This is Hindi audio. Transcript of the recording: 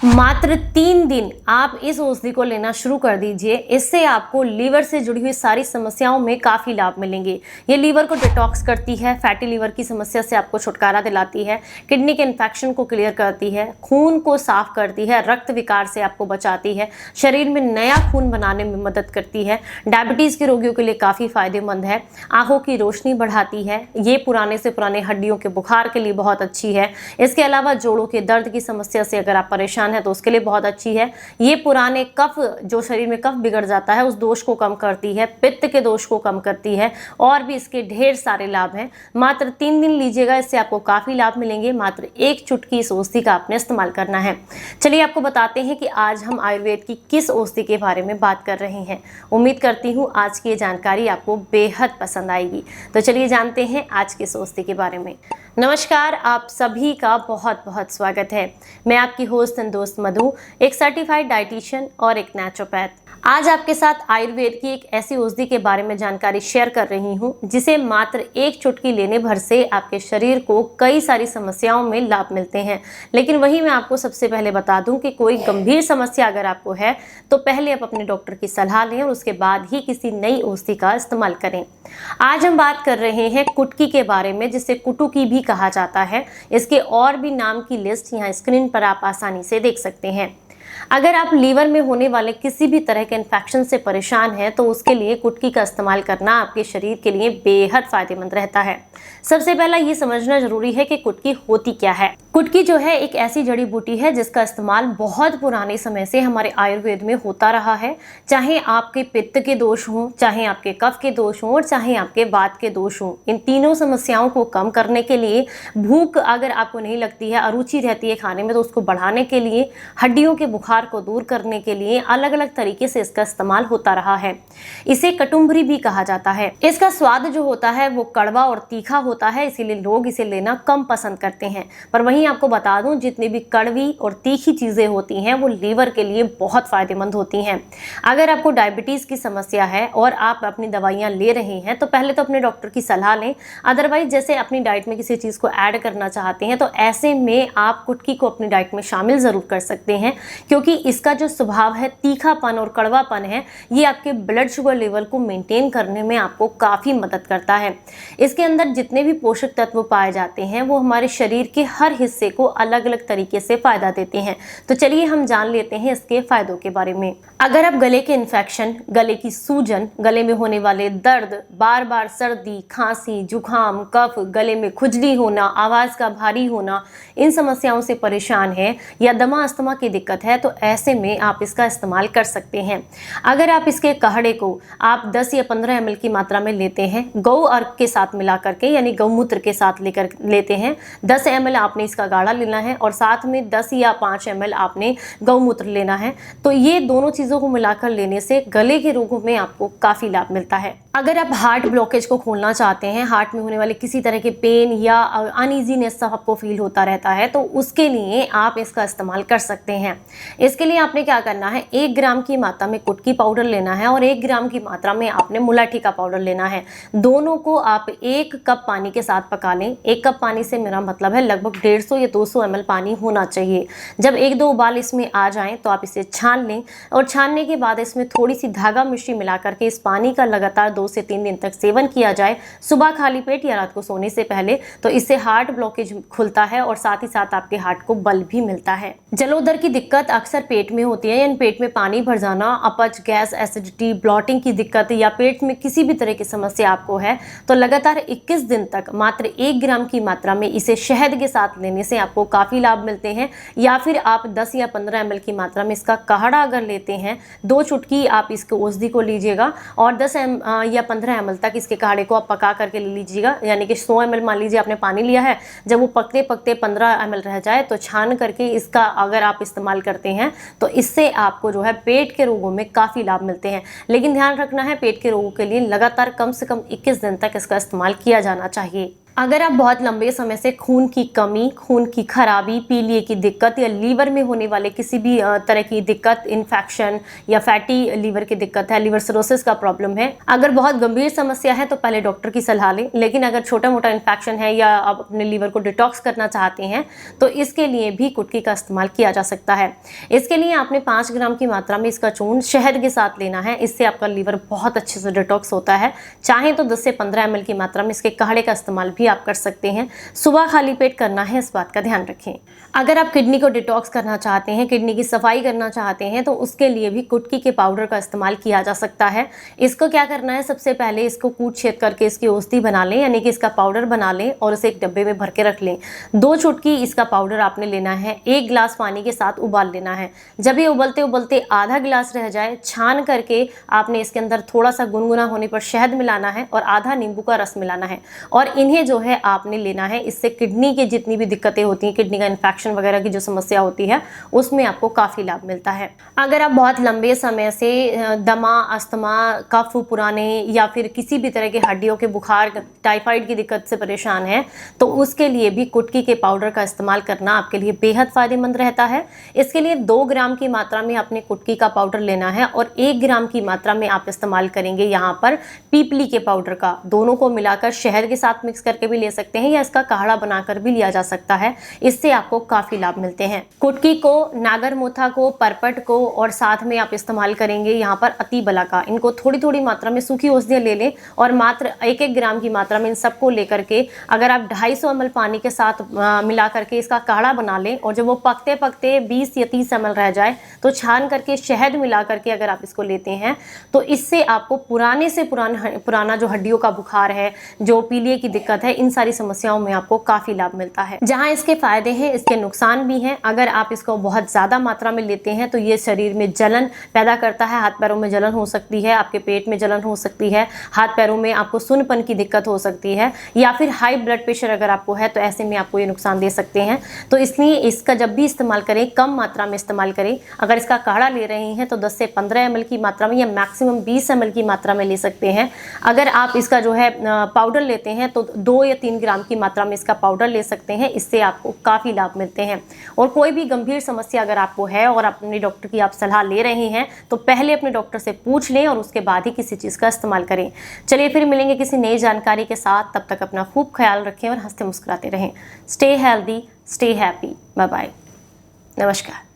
मात्र 3 दिन आप इस औषधि को लेना शुरू कर दीजिए। इससे आपको लीवर से जुड़ी हुई सारी समस्याओं में काफ़ी लाभ मिलेंगे। ये लीवर को डिटॉक्स करती है, फैटी लीवर की समस्या से आपको छुटकारा दिलाती है, किडनी के इन्फेक्शन को क्लियर करती है, खून को साफ करती है, रक्त विकार से आपको बचाती है, शरीर में नया खून बनाने में मदद करती है, डायबिटीज़ के रोगियों के लिए काफ़ी फायदेमंद है, आंखों की रोशनी बढ़ाती है, ये पुराने से पुराने हड्डियों के बुखार के लिए बहुत अच्छी है। इसके अलावा जोड़ों के दर्द की समस्या से अगर आप परेशान है तो उसके लिए बहुत अच्छी है। ये पुराने कफ, जो शरीर में कफ बिगड़ जाता है, उस दोष को कम करती है, पित्त के दोष को कम करती है, और भी इसके ढेर सारे लाभ हैं। मात्र 3 दिन लीजिएगा, इससे आपको काफी लाभ मिलेंगे। मात्र एक चुटकी इस औषधि का आपने इस्तेमाल करना है। चलिए आपको बताते हैं कि आज हम आयुर्वेद की किस औषधि के बारे में बात कर रहे हैं। उम्मीद करती हूँ आज की ये जानकारी आपको बेहद पसंद आएगी। तो चलिए जानते हैं आज किस औषधि के बारे में। नमस्कार, आप सभी का बहुत बहुत स्वागत है। मैं आपकी होस्ट एंड दोस्त मधु, एक सर्टिफाइड डाइटिशियन और एक नेचुरोपैथ। आज आपके साथ आयुर्वेद की एक ऐसी औषधि के बारे में जानकारी शेयर कर रही हूँ जिसे मात्र एक चुटकी लेने भर से आपके शरीर को कई सारी समस्याओं में लाभ मिलते हैं। लेकिन वही मैं आपको सबसे पहले बता दूं कि कोई गंभीर समस्या अगर आपको है तो पहले आप अपने डॉक्टर की सलाह लें और उसके बाद ही किसी नई औषधि का इस्तेमाल करें। आज हम बात कर रहे हैं कुटकी के बारे में, जिसे कुटुकी भी कहा जाता है। इसके और भी नाम की लिस्ट यहाँ स्क्रीन पर आप आसानी से देख सकते हैं। अगर आप लीवर में होने वाले किसी भी तरह के इन्फेक्शन से परेशान हैं तो उसके लिए कुटकी का इस्तेमाल करना आपके शरीर के लिए बेहद फायदेमंद रहता है। सबसे पहला ये समझना जरूरी है कि कुटकी होती क्या है। कुटकी जो है एक ऐसी जड़ी बूटी है जिसका इस्तेमाल बहुत पुराने समय से हमारे आयुर्वेद में होता रहा है। चाहे आपके पित्त के दोष हों, चाहे आपके कफ के दोष हों और चाहे आपके वात के दोष हों, इन तीनों समस्याओं को कम करने के लिए, भूख अगर आपको नहीं लगती है, अरुचि रहती है खाने में, तो उसको बढ़ाने के लिए, हड्डियों के बुखार को दूर करने के लिए अलग अलग तरीके से इसका इस्तेमाल होता रहा है। इसे कटुम्बरी भी कहा जाता है। इसका स्वाद जो होता है वो कड़वा और तीखा होता है, इसीलिए लोग इसे लेना कम पसंद करते हैं। पर वहीं आपको बता दूं, जितनी भी कड़वी और तीखी चीजें होती हैं वो लीवर के लिए बहुत फायदेमंद होती हैं। अगर आपको डायबिटीज की समस्या है और आप अपनी दवाइयां ले रहे हैं तो पहले तो अपने डॉक्टर की सलाह लें। अदरवाइज जैसे अपनी डाइट में किसी चीज को ऐड करना चाहते हैं तो ऐसे में आप कुटकी को अपनी डाइट में शामिल जरूर कर सकते हैं, क्योंकि इसका जो स्वभाव है, तीखापन और कड़वापन है, ये आपके ब्लड शुगर लेवल को मेंटेन करने में आपको काफी मदद करता है। इसके अंदर जितने भी पोषक तत्व पाए जाते हैं वो हमारे शरीर के हर हिस्से को अलग अलग तरीके से फायदा देते हैं। तो चलिए हम जान लेते हैं इसके फायदों के बारे में। अगर आप गले के इन्फेक्शन, गले की सूजन, गले में होने वाले दर्द, बार बार सर्दी, खांसी, जुकाम, कफ, गले में खुजली होना, आवाज का भारी होना, इन समस्याओं से परेशान है या दमा अस्थमा की दिक्कत है तो ऐसे में आप इसका इस्तेमाल कर सकते हैं। अगर आप इसके काढ़े को आप 10 या 15 ml की मात्रा में लेते हैं, गौ अर्क के साथ मिला करके, यानी गौमूत्र के साथ लेकर लेते हैं, 10 ml आपने इसका गाढ़ा लेना है और साथ में 10 या 5 ml आपने गौमूत्र लेना है। तो ये दोनों चीज़ों को मिलाकर लेने से गले के रोगों में आपको काफ़ी लाभ मिलता है। अगर आप हार्ट ब्लॉकेज को खोलना चाहते हैं, हार्ट में होने वाले किसी तरह के पेन या अनईजीनेस आपको फील होता रहता है, तो उसके लिए आप इसका इस्तेमाल कर सकते हैं। इसके लिए आपने क्या करना है, 1 ग्राम की मात्रा में कुटकी पाउडर लेना है और 1 ग्राम की मात्रा में आपने मुलाठी का पाउडर लेना है। दोनों को आप 1 कप पानी के साथ पका लें। 1 कप पानी से मेरा मतलब है लगभग 150 या 200 ml पानी होना चाहिए। जब 1-2 उबाल इसमें आ जाएं तो आप इसे छान लें और छानने के बाद इसमें थोड़ी सी धागा मिश्री मिला करके इस पानी का लगातार 2 से 3 दिन तक सेवन किया जाए, सुबह खाली पेट या रात को सोने से पहले। तो इससे हार्ट ब्लॉकेज खुलता है और साथ ही साथ आपके हार्ट को बल भी मिलता है। जलोदर की दिक्कत अक्सर पेट में होती है, यानी पेट में पानी भर जाना, अपच, गैस, एसिडिटी, ब्लॉटिंग की दिक्कत या पेट में किसी भी तरह की समस्या आपको है तो लगातार 21 दिन तक मात्र 1 ग्राम की मात्रा में इसे शहद के साथ लेने से आपको काफ़ी लाभ मिलते हैं। या फिर आप 10 या 15 ml की मात्रा में इसका काढ़ा अगर लेते हैं, 2 चुटकी आप इसके औषधि को लीजिएगा और 10 या 15 ml तक इसके काढ़े को आप पका करके ले लीजिएगा। यानी कि 100 ml मान लीजिए आपने पानी लिया है, जब वो पकते पकते 15 ml रह जाए तो छान करके इसका अगर आप इस्तेमाल करते हैं तो इससे आपको जो है पेट के रोगों में काफ़ी लाभ मिलते हैं। लेकिन ध्यान रखना है, पेट के रोगों के लिए लगातार कम से कम 21 दिन तक इसका इस्तेमाल किया जाना चाहिए। अगर आप बहुत लंबे समय से खून की कमी, खून की खराबी, पीलिए की दिक्कत या लीवर में होने वाले किसी भी तरह की दिक्कत, इन्फेक्शन या फैटी लीवर की दिक्कत है, लीवर सिरोसिस का प्रॉब्लम है, अगर बहुत गंभीर समस्या है तो पहले डॉक्टर की सलाह लें। लेकिन अगर छोटा मोटा इन्फेक्शन है या आप अपने लीवर को डिटॉक्स करना चाहते हैं तो इसके लिए भी कुटकी का इस्तेमाल किया जा सकता है। इसके लिए आपने 5 ग्राम की मात्रा में इसका चूर्ण शहद के साथ लेना है। इससे आपका लीवर बहुत अच्छे से डिटॉक्स होता है। चाहें तो 10 से 15 ml की मात्रा में इसके काढ़े का इस्तेमाल भी आप कर सकते हैं। सुबह खाली पेट करना है, इस बात का ध्यान रखें। अगर आप किडनी को डिटॉक्स करना चाहते हैं, किडनी की सफाई करना चाहते हैं तो उसके लिए भी कुटकी के पाउडर का इस्तेमाल किया जा सकता है। इसको क्या करना है, सबसे पहले इसको कूट छेद करके इसकी औषधि बना लें, यानी कि इसका पाउडर बना लें और इसे एक डब्बे में भर के रख लें। 2 चुटकी इसका पाउडर आपने लेना है, 1 गिलास पानी के साथ उबाल लेना है। जब ये उबलते उबलते आधा गिलास रह जाए, छान करके आपने इसके अंदर थोड़ा सा गुनगुना होने पर शहद मिलाना है और आधा नींबू का रस मिलाना है और इन्हें जो है आपने लेना है। इससे किडनी की जितनी भी दिक्कतें होती हैं, किडनी का इन्फेक्शन वगैरह की जो समस्या होती है उसमें आपको काफ़ी लाभ मिलता है। अगर आप बहुत लंबे समय से दमा, अस्थमा, कफ पुराने या फिर किसी भी तरह के हड्डियों के बुखार, टाइफाइड की दिक्कत से परेशान हैं तो उसके लिए भी कुटकी के पाउडर का इस्तेमाल करना आपके लिए बेहद फायदेमंद रहता है। इसके लिए 2 ग्राम की मात्रा में आपने कुटकी का पाउडर लेना है और 1 ग्राम की मात्रा में आप इस्तेमाल करेंगे यहाँ पर पीपली के पाउडर का। दोनों को मिलाकर शहद के साथ मिक्स करके भी ले सकते हैं या इसका काढ़ा बनाकर भी लिया जा सकता है। इससे आपको काफी लाभ मिलते हैं। कुटकी को, नागरमोथा को, परपट को और साथ में आप इस्तेमाल करेंगे यहाँ पर अतिबला का। इनको थोड़ी थोड़ी मात्रा में सूखी औषधियां ले लें और मात्र 1-1 ग्राम की मात्रा में इन सबको लेकर के अगर आप 250 ml पानी के साथ मिला करके इसका काढ़ा बना लें और जब वो पकते पकते 20 या 30 ml रह जाए तो छान करके शहद मिला करके अगर आप इसको लेते हैं तो इससे आपको पुराने से पुराना जो हड्डियों का बुखार है, जो पीलिए की दिक्कत है, इन सारी समस्याओं में आपको काफी लाभ मिलता है। जहां इसके फायदे हैं, इसके नुकसान भी हैं। अगर आप इसको बहुत ज्यादा मात्रा में लेते हैं तो ये शरीर में जलन पैदा करता है। हाथ पैरों में जलन हो सकती है, आपके पेट में जलन हो सकती है, हाथ पैरों में आपको सुन्नपन की दिक्कत हो सकती है या फिर हाई ब्लड प्रेशर अगर आपको है तो ऐसे में आपको ये नुकसान दे सकते हैं। तो इसलिए इसका जब भी इस्तेमाल करें कम मात्रा में इस्तेमाल करें। अगर इसका काढ़ा ले रहे हैं तो 10 से 15 ml की मात्रा में या मैक्सिमम 20 ml की मात्रा में ले सकते हैं। अगर आप इसका जो है पाउडर लेते हैं तो 2 या 3 ग्राम की मात्रा में इसका पाउडर ले सकते हैं। इससे आपको काफ़ी लाभ मिलते हैं। और कोई भी गंभीर समस्या अगर आपको है और अपने डॉक्टर की आप सलाह ले रहे हैं तो पहले अपने डॉक्टर से पूछ लें और उसके बाद ही किसी चीज़ का इस्तेमाल करें। चलिए फिर मिलेंगे किसी नई जानकारी के साथ। तब तक अपना खूब ख्याल रखें और हंसते मुस्कुराते रहें। Stay healthy, stay happy. Bye bye, नमस्कार।